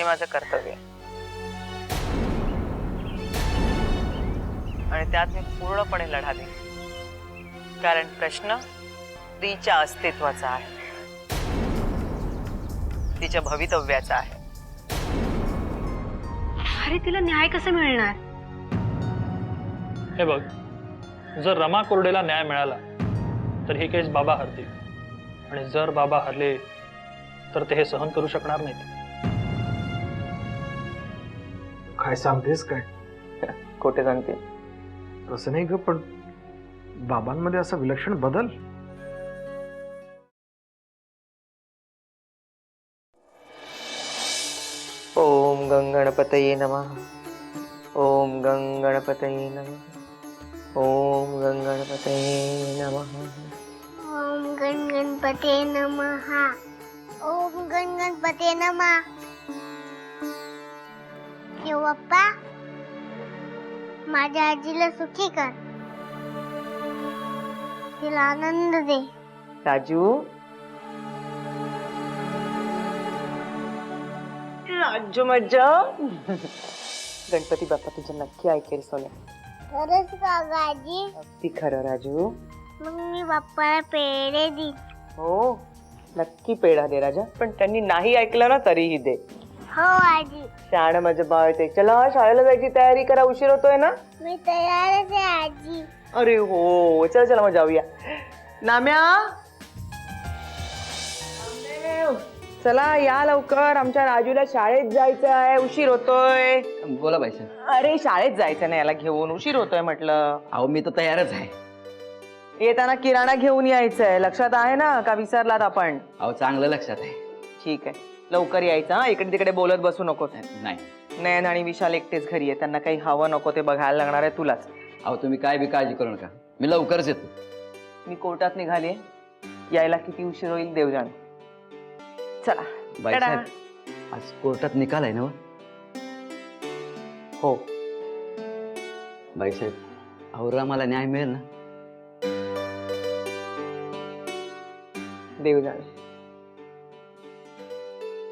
माझं कर्तव्य आणि त्यात मी पूर्णपणे लढा देईन, कारण प्रश्न स्त्रीच्या अस्तित्वाचा आहे, तिच्या भवितव्याचा आहे. अरे तिला न्याय कसं मिळणार? हे बघ, जर रमा कोरडेला न्याय मिळाला तर ही केस बाबा हरतील, आणि जर बाबा हरले तर ते हे सहन करू शकणार नाहीत. काय सांगतेस काय? खोटे सांगते? तसं नाही ग, पण बाबांमध्ये असा विलक्षण बदल. ओम गंगणपतये नमः. ओम गंगणपतये नमः. ओम गंगणपतये नमः. ओम गणपते नमः. ओम गणपते नमः. देव बाप्पा, माझ्या आजीला सुखी कर, तिला आनंद दे. राजू, राजू मज्जा. गणपती बाप्पा तुझं नक्की ऐकेल सोन्या. खरंच का ग आजी? अगदी खरं राजू. मग मी बाप्पाला पेढे दे. हो, नक्की पेढा दे राजा, पण त्यांनी नाही ऐकलं ना तरीही दे. हो आजी. शाळा माझं बाळ ते. चला शाळेला जायची तयारी करा, उशीर होतोय ना. मी तयारच आहे आजी. अरे हो, चला चला मग जाऊया. नाम्या, चला या लवकर, आमच्या राजूला शाळेत जायचं आहे, उशीर होतोय. बोला बाई. अरे शाळेत जायचं नाही, याला घेऊन उशीर होतोय म्हटलं. अहो मी तर तयारच आहे. येताना किराणा घेऊन यायचंय, लक्षात आहे ना का विसरलात आपण? अहो चांगलं लक्षात आहे. ठीक आहे, लवकर यायचं हा. इकडे तिकडे बोलत बसू नको. नाही, नयन आणि विशाल एकटेच घरी आहे, त्यांना काही हवं नको ते बघायला लागणार आहे तुलाच. अहो तुम्ही काय बी काळजी करू नका, मी लवकरच येतो. मी कोर्टात निघालीये, यायला किती उशीर होईल देव जाणे. चला. बाईसाहेब, आज कोर्टात निकाल आहे ना? हो बाईसाहेब, अहो मला न्याय मिळेल ना? देव जाणे.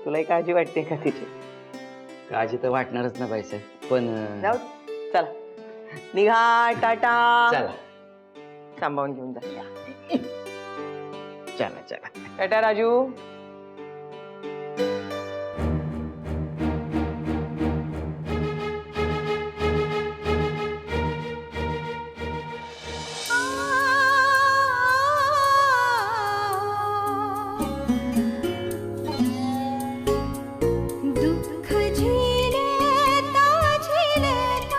तुलाही काळजी वाटते का तिची? काळजी तर वाटणारच ना बाईसाहेब, पण जाऊ. चला निघा, टाटा. चला. सांभाळून घेऊन जा. चला चला, टाटा राजू. झेलता झेलता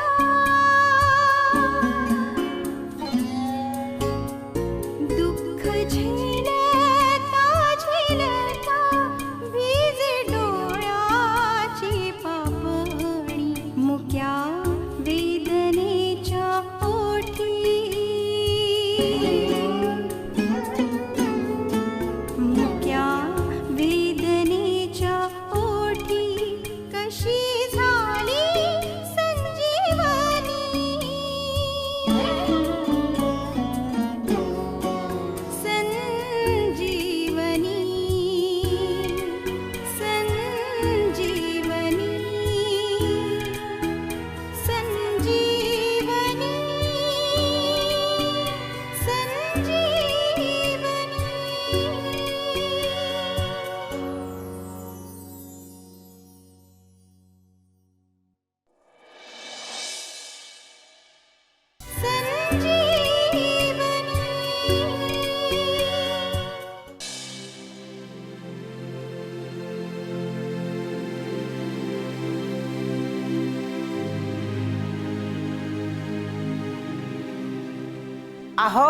आहो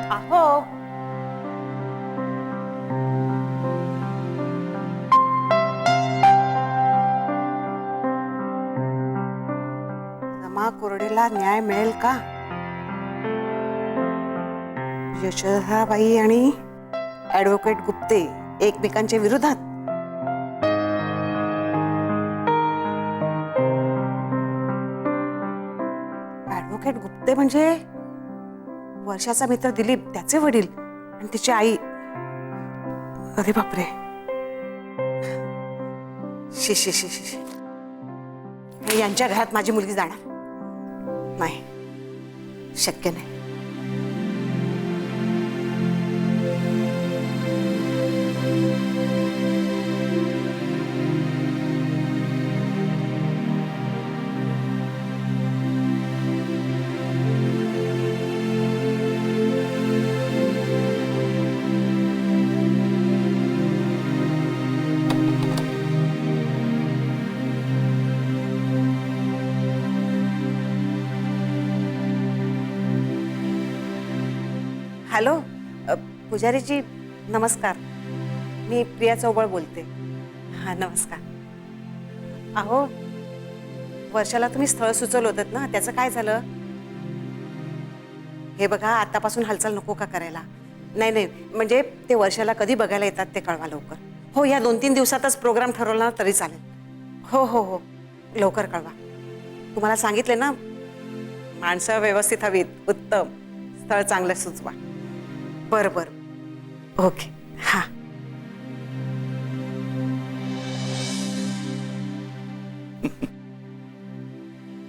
आहो रमा कोरडेला न्याय मिळेल का? यशोधराबाई आणि ऍडव्होकेट गुप्ते एकमेकांच्या विरोधात. ऍडव्होकेट गुप्ते म्हणजे वर्षाचा मित्र दिलीप, त्याचे वडील आणि तिची आई. अरे बापरे. शी शी शी शी. यांच्या घरात माझी मुलगी जाणार नाही, शक्य नाही. हॅलो, पुजारीजी नमस्कार. मी प्रिया चौबळ बोलते. हा नमस्कार. अहो वर्षाला तुम्ही स्थळ सुचवलं होतं ना, त्याचं काय झालं? हे बघा, आतापासून हालचाल नको का करायला? नाही नाही, म्हणजे ते वर्षाला कधी बघायला येतात ते कळवा लवकर. हो, या 2-3 दिवसातच प्रोग्राम ठरवला तरी चालेल. हो हो हो, लवकर कळवा. तुम्हाला सांगितले ना, माणसं व्यवस्थित हवीत, उत्तम स्थळ चांगलं सुचवा. बरं बरं, ओके. हा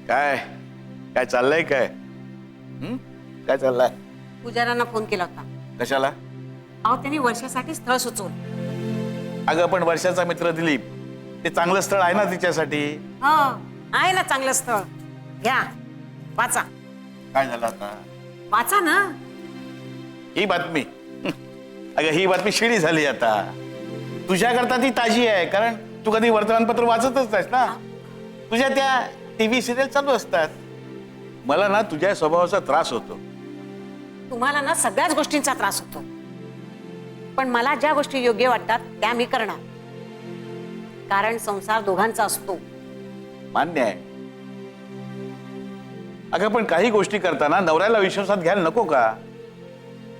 काय काय चाललंय काय? काय चाललंय? पुजाऱ्यांना फोन केला होता. कशाला? अहो त्यांनी वर्षासाठी स्थळ सुचवलं. अगं पण वर्षाचा मित्र दिलीप, ते चांगलं स्थळ आहे ना तिच्यासाठी. हो आहे ना चांगलं स्थळ. घ्या वाचा. काय झालं आता? वाचा ना. ही बातमी अगं ही बातमी शिडी झाली आता. तुझ्याकरता ती ताजी आहे, कारण तू कधी वर्तमानपत्र वाचतच नाहीस ना. तुझ्या त्या टीव्ही सिरियल चालू असतात. मला ना तुझ्या स्वभावाचा त्रास होतो. तुम्हाला ना सगळ्याच गोष्टींचा त्रास होतो, पण मला ज्या गोष्टी योग्य वाटतात त्या मी करणार, कारण संसार दोघांचा असतो. मान्य आहे. अगं पण काही गोष्टी करताना नवऱ्याला विश्वासात घ्यायला नको का?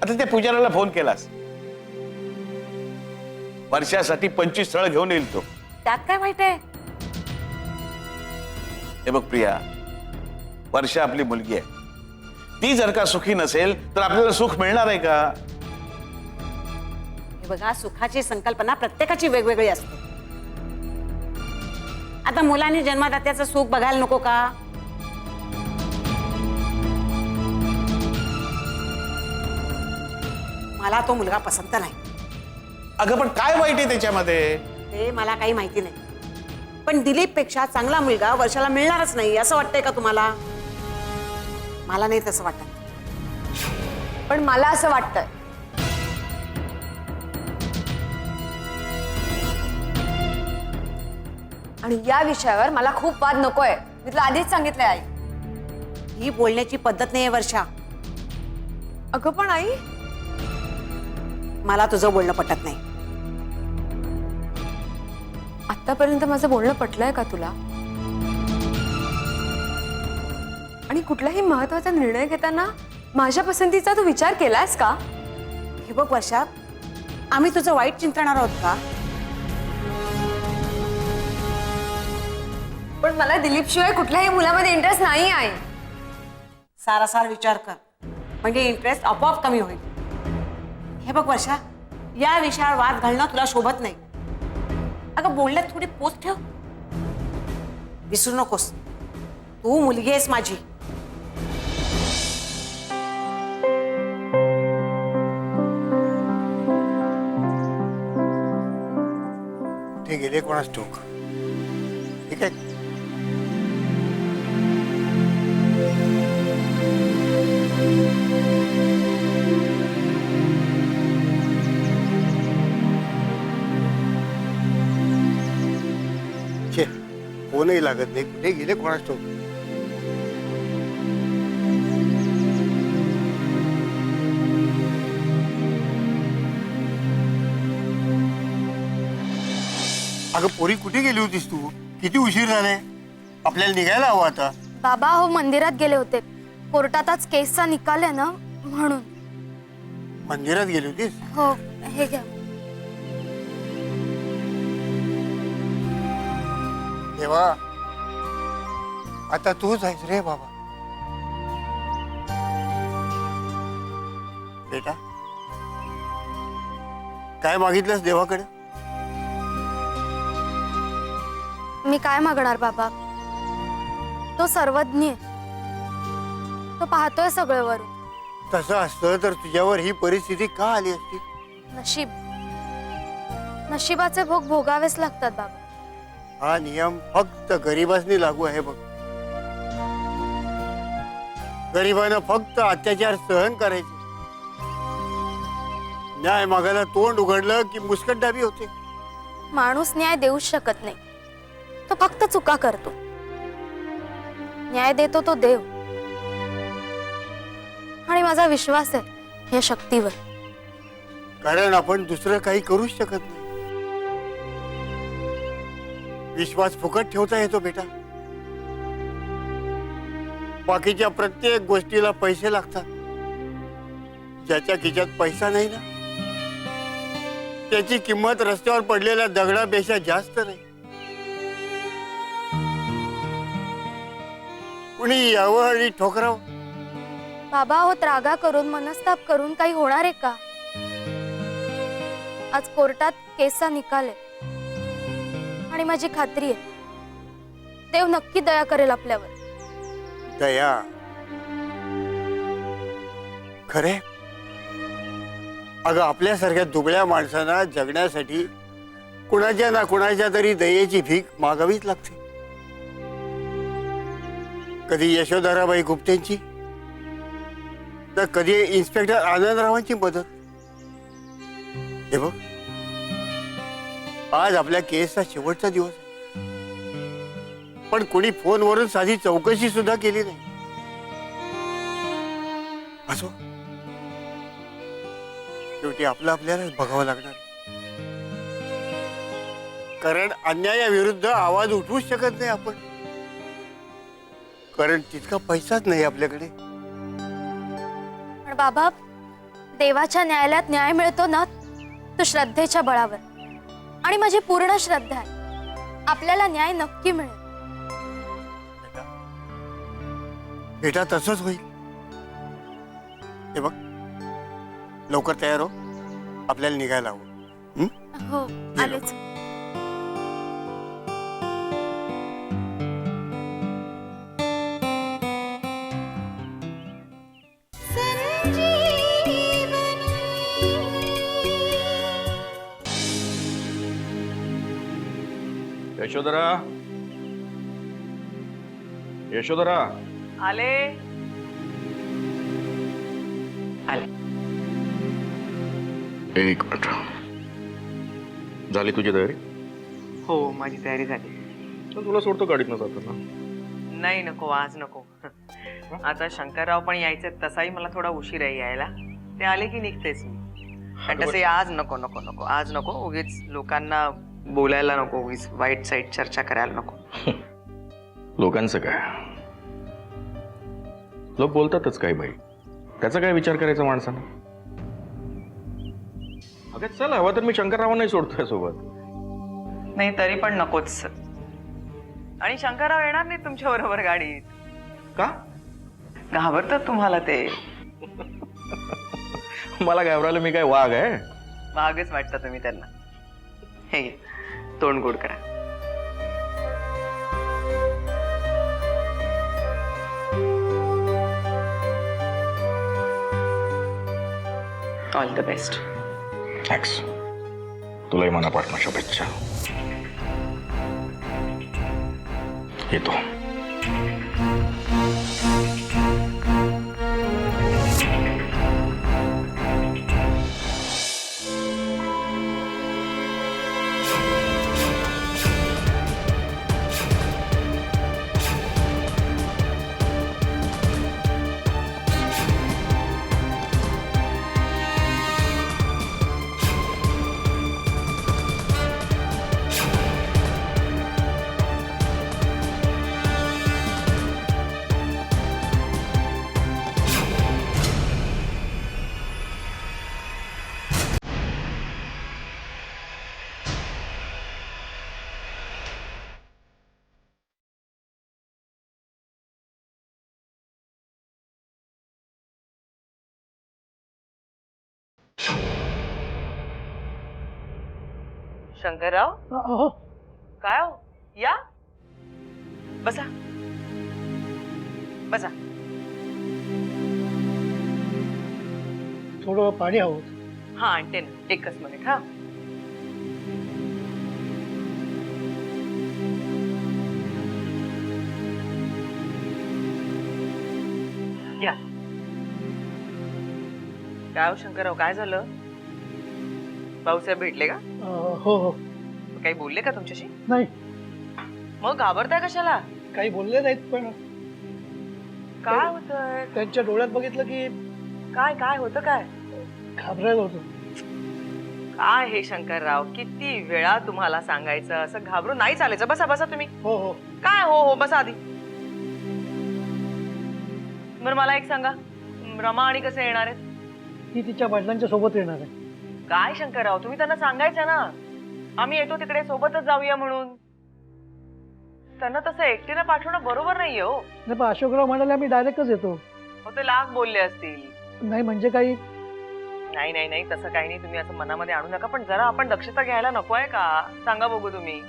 आता त्या पुजाऱ्याला फोन केलास, वर्षासाठी 25 स्थळ घेऊन येईल तो. त्यात काय वाईट आहे? हे बघ प्रिया, वर्षा आपली मुलगी आहे. ती जर का सुखी नसेल तर आपल्याला सुख मिळणार आहे का? हे बघा, सुखाची संकल्पना प्रत्येकाची वेगवेगळी असते. आता मुलांनी जन्मदात्याचं सुख बघायला नको का? मला तो मुलगा पसंत नाही. अगं पण काय वाईट आहे त्याच्यामध्ये? ते मला काही माहिती नाही, पण दिलीप पेक्षा चांगला मुलगा वर्षाला मिळणारच नाही असं वाटतंय का तुम्हाला? मला नाही तसं वाटत. पण मला असं वाटतंय. आणि या विषयावर मला खूप वाद नकोय. मी तुला आधीच सांगितलंय आई. ही बोलण्याची पद्धत नाहीये वर्षा. अगं पण आई, मला तुझं बोलणं पटत नाही. आतापर्यंत माझं बोलणं पटलंय का तुला? आणि कुठलाही महत्वाचा निर्णय घेताना माझ्या पसंतीचा तू विचार केलास का? हे बघ वर्षा, आम्ही तुझं वाईट चिंतणार आहोत का? पण मला दिलीप शिवाय कुठल्याही मुलामध्ये इंटरेस्ट नाही आहे. सारासार विचार कर, म्हणजे इंटरेस्ट आपोआप कमी होईल. हे बघ वर्षा, या विषयावर वाद घालणं तुला शोभत नाही. अगं बोलण्यात थोडी पोच ठेव. विसरू नकोस, तू मुलगी आहेस माझी. कुठे गेले कोणास ठाऊक. ठीक आहे. फोनही लागत नाही. कुठे गेले कोणास ठाऊक. अगं पोरी कुठे गेली होतीस तू? किती उशीर झालाय, आपल्याला निघायला हवं आता. बाबा हो मंदिरात गेले होते, कोर्टात आज केसचा निकाल आहे ना म्हणून. मंदिरात गेली होतीस? हो, हे घ्या. देवा, आता तूच आहेस रे बाबा. बेटा, काय मागितलंस देवाकडे? मी काय मागणार बाबा, तो सर्वज्ञ आहे. तो पाहतोय सगळं वरून. तसं असतं तर तुझ्यावर ही परिस्थिती का आली असती? नशीब, नशिबाचे भोग भोगावेच लागतात बाबा. हा नियम फक्त गरिबांनी लागू आहे बघ. गरिबांना फक्त अत्याचार सहन करायचे. न्याय मागायला तोंड उघडलं की मुस्कटदाबी होते. माणूस न्याय देऊच शकत नाही, तो फक्त चुका करतो. न्याय देतो तो देव, आणि माझा विश्वास आहे या शक्तीवर. कारण आपण दुसरं काही करूच शकत नाही. विश्वास फुकट ठेवता येतो बेटा. बाकीच्या प्रत्येक गोष्टीला पैसे लागतात. ज्याच्या खिशात पैसा नाही ना, त्याची किंमत रस्त्यावर पडलेल्या दगडापेक्षा जास्त नाही. कुणी यावं आणि ठोकरावं. बाबा हो, त्रागा करून मनस्ताप करून काही होणार आहे का? आज कोर्टात केसचा निकाल आहे आणि माझी खात्री आहे देव नक्की दया करेल आपल्यावर. दया? खरे? अगं, आपल्यासारख्या दुबळ्या माणसांना जगण्यासाठी कुणाच्या ना कुणाच्या तरी दयेची भीक मागावीच लागते. कधी यशोधराबाई गुप्तेंची, तर कधी इन्स्पेक्टर आनंदरावांची मदत. हे बघ, आज आपल्या केसचा शेवटचा दिवस आहे, पण कोणी फोनवरून साधी चौकशी सुद्धा केली नाही. असो, शेवटी आपलं आपल्यालाच बघावं लागणार. कारण अन्यायाविरुद्ध आवाज उठवूच शकत नाही आपण, कारण तितका पैसाच नाही आपल्याकडे. पण बाबा, देवाच्या न्यायालयात न्याय मिळतो ना तो श्रद्धेच्या बळावर, आणि माझी पूर्ण श्रद्धा आहे आपल्याला न्याय नक्की मिळेल. बेटा, तसंच होईल. हे बघ, लवकर तयार हो, आपल्याला निघायला हवं. हो, आलेच. यशोधरा, यशोधरा. आले आले. एक मिनिट. झाली तुझी तयारी? हो, माझी तयारी झाली. तर तुला सोडतो गाडीत न जाताना. नाही, नको, आज नको. आता शंकरराव पण यायचे, तसाही मला थोडा उशीर आहे यायला. ते आले की निघतेच मी. पण तसे आज नको नको नको, आज नको. उगीच लोकांना बोलायला नको, उगीच वाईट साईट चर्चा करायला नको. लोकांचं काय, लोक बोलतातच काय बाई, त्याचा काय विचार करायचा माणसानं. अगं चल, हवा तर मी शंकररावांनाही सोडतोय सोबत. नाही, तरी पण नकोच. आणि शंकरराव येणार नाही तुमच्या बरोबर गाडीत. का? घाबरतात तुम्हाला ते. मला घाबरायला मी काय वाघ आहे? वाघच वाटता तुम्ही त्यांना. हे घे, तोंड गोड करा. All the best. थँक्स. तुलाही मनापासून शुभेच्छा. येतो. शंकरराव काय हो या बसा बसा. थोडं पाणी हवं. हा आणते ना, एकच मिनिट. हा या. काय हो शंकरराव, काय झालं? भाऊसाहेब भेटले का? हो हो. काही बोलले का तुमच्याशी? नाही, मग घाबरताय कशाला? काही बोलले नाहीत, पण काय होतंय? त्यांच्या डोळ्यात बघितलं की काय काय होतं काय? घाबरायला होतं. काय हे शंकरराव, किती वेळा तुम्हाला सांगायचं, असं घाबरून नाही चालायचं. बसा बसा तुम्ही. हो हो. काय हो हो, बसा आधी. बरं मला एक सांगा, रमा आणि कसे येणार आहेत? ती तिच्या वडिलांच्या सोबत येणार आहे. काय शंकरराव, तुम्ही त्यांना सांगायचं ना, आम्ही येतो तिकडे, सोबतच जाऊया म्हणून. त्यांना तसं एकटीने पाठवणं बरोबर नाहीये हो. नाही, पण अशोकराव म्हणाले आम्ही डायरेक्टच येतो. हो ते लाख बोलले असतील. नाही म्हणजे काही नाही नाही नाही, तसं काही नाही, तुम्ही असं मनामध्ये आणू नका. पण जरा आपण दक्षता घ्यायला नको आहे का? सांगा बघू तुम्ही.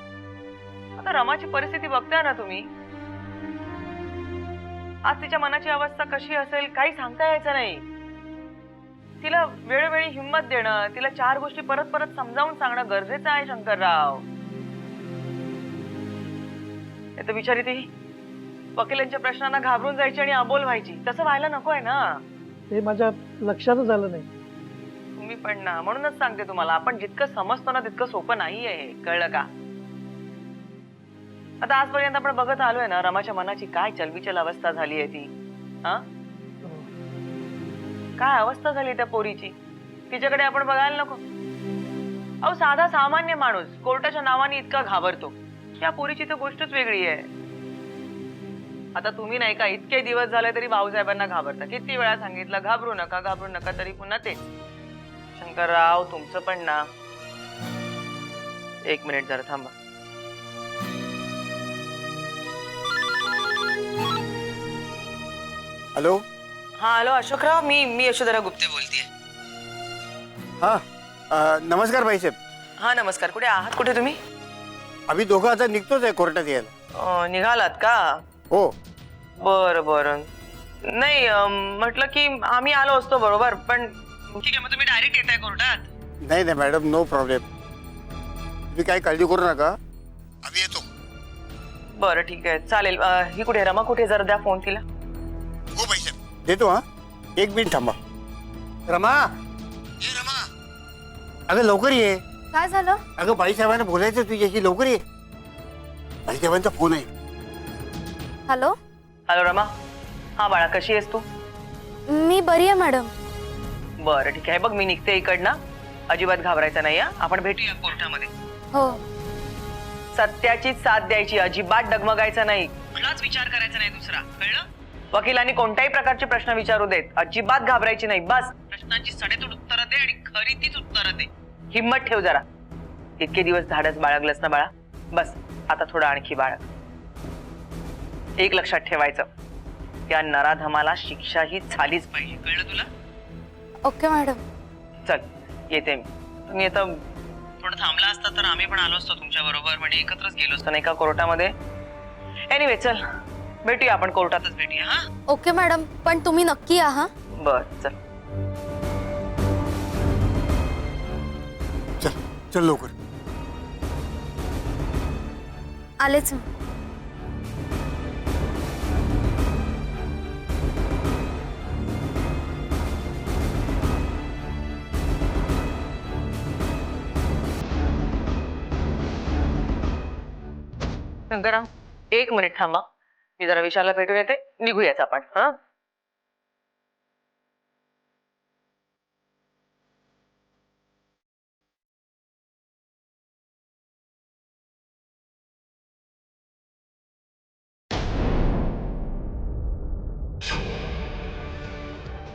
आता रमाची परिस्थिती बघताय ना तुम्ही. आज तिच्या मनाची अवस्था कशी असेल काही सांगता यायचं नाही. तिला वेळोवेळी हिंमत देणं, तिला 4 गोष्टी परत परत समजावून सांगणं गरजेचं आहे शंकरराव. तर बिचारी ती वकिलांच्या प्रश्नांना घाबरून जायची आणि अबोल व्हायची. तसं व्हायला नकोय ना. ते माझ्या लक्षातच आलं नाही. तुम्ही पण ना, म्हणूनच सांगते तुम्हाला, आपण जितकं समजतो ना तितकं सोपं नाही आहे, कळलं का? आता आजपर्यंत आपण बघत आलोय ना रमाच्या मनाची काय चलबिचल अवस्था झाली आहे ती. हा, काय अवस्था झाली त्या पोरीची. तिच्याकडे आपण बघायला नको. अहो साधा सामान्य माणूस कोर्टाच्या नावाने इतका घाबरतो. या पोरीची तर गोष्टच वेगळी आहे. आता तुम्ही नाही का इतके दिवस झाले तरी भाऊसाहेबांना घाबरता. किती वेळा सांगितलं घाबरू नका, तरी पुन्हा ते. शंकरराव तुमचं पण ना. एक मिनिट जरा थांबा. हॅलो. हा हॅलो अशोकराव, मी यशोधरा गुप्ते बोलतेय. हा नमस्कार भाईसाहेब. हा नमस्कार. कुठे आहात, कुठे तुम्ही? आम्ही दोघं आता निघतोच आहे कोर्टात यायला. निघालात का? हो. बरं बरं. नाही म्हटलं की आम्ही आलो असतो बरोबर, पण ठीक आहे, मग तुम्ही डायरेक्ट येताय कोर्टात? नाही नाही मॅडम, नो प्रॉब्लेम. तुम्ही काही काळजी करू नका, आम्ही येतो. बरं ठीक आहे, चालेल. ही कुठे रमा, कुठे? जरा द्या फोन तिला. हो भाईसाहेब देतो. हा एक मिनिट थांबा. रमा, ये रमा, अगं लवकर ये. काय झालं? अगं बाईसाहेबांना बोलायचं तुझ्याशी, लवकर ये. बाईसाहेबांचा फोन आहे. हॅलो. हॅलो रमा. हा बाळा, कशी आहेस तू? मी बरी आहे मॅडम. बरं ठीक आहे, बघ मी निघते इकडनं. अजिबात घाबरायचं नाही. आपण भेटूया कोर्टामध्ये. हो. सत्याची साथ द्यायची, अजिबात डगमगायचं नाही, कुठलाच विचार करायचा नाही दुसरा, कळलं? वकिलांनी कोणत्याही प्रकारचे प्रश्न विचारू देत, अजिबात घाबरायची नाही. बस प्रश्नांची सडेतोड उत्तरं दे आणि खरी तीच उत्तरं दे. हिम्मत ठेव जरा. इतके दिवस धाडस बाळगलंस ना बाळा, बस आता थोडं आणखी बाळग. एक लक्षात ठेवायचं, त्या नराधमाला शिक्षा ही झालीच पाहिजे, कळलं तुला? Okay madam. चल येते मी. तुम्ही आता थोडं थांबला असता तर आम्ही पण आलो असतो तुमच्या बरोबर, म्हणजे एकत्रच गेलो असतो नाही का कोर्टामध्ये. एनिवे चल भेटूया आपण कोर्टातच भेटूया. हा ओके मॅडम, पण तुम्ही नक्की या. हा बर चल. चल चल लवकर. आलेच. शंकरराव एक मिनिट थांबा, मी जरा विशालला भेटून येते, निघूयाच आपण. हा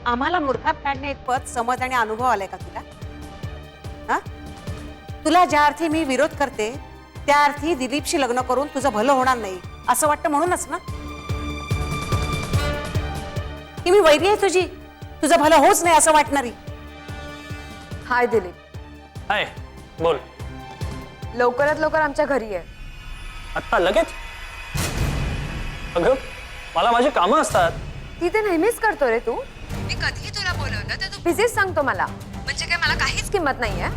आम्हाला मूर्खात काढणे इतपत समज आणि अनुभव आलाय का तुला? हा, तुला ज्या अर्थी मी विरोध करते त्या अर्थी दिलीपशी लग्न करून तुझं भलं होणार नाही असं वाटतं, म्हणूनच ना की मी वैरी आहे तुझी, तुझं भलं होच नाही असं वाटणारी. हाय दिलीप. हाय बोल. लवकरात लवकर आमच्या घरी आहे. आत्ता लगेच? अगं मला माझी कामं असतात. ती ते नेहमीच करतो रे तू. मी कधीही तुला बोलवलं तर तू बिझीच सांगतो मला. म्हणजे काय मला काहीच किंमत नाहीये?